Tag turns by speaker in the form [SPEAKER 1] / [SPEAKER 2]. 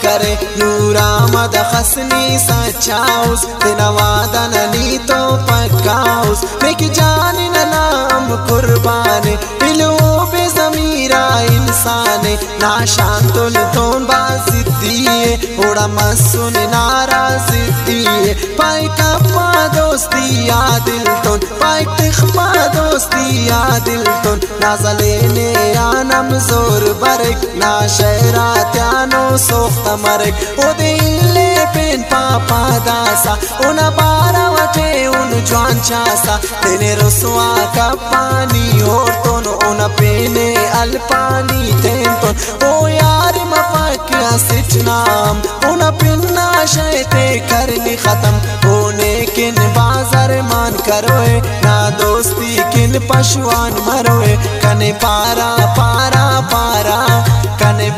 [SPEAKER 1] करे नूरा मद खसनी सच्चाउस तिनवादन नी तो पक्काउस मेक जान नाम कुर्बान इलो बे ज़मीरा इंसान नाशांतुल तोन बाजिद्दिए ओड़ा मसून नारा जिद्दिए पाई कपा दोस्ती या दिल तोन पाई तिखपा दोस्ती या दिल तोन नाज़ले ने आनम जोर बरक ना शहरा त्यानो सोख्त मरक ओ दिले पेन पापा दासा उन बारा वटे उन जवान चासा तेने रसवा का पानी और तोन उन पेने अल्पानी तेन तोन ओ यार मफाकिया सिचनाम उन पिन्ना शैते करनी खत्म होने किन बाजार मान करोए ना दोस्ती किन पशुआन मरोए कने पारा पारा पारा कने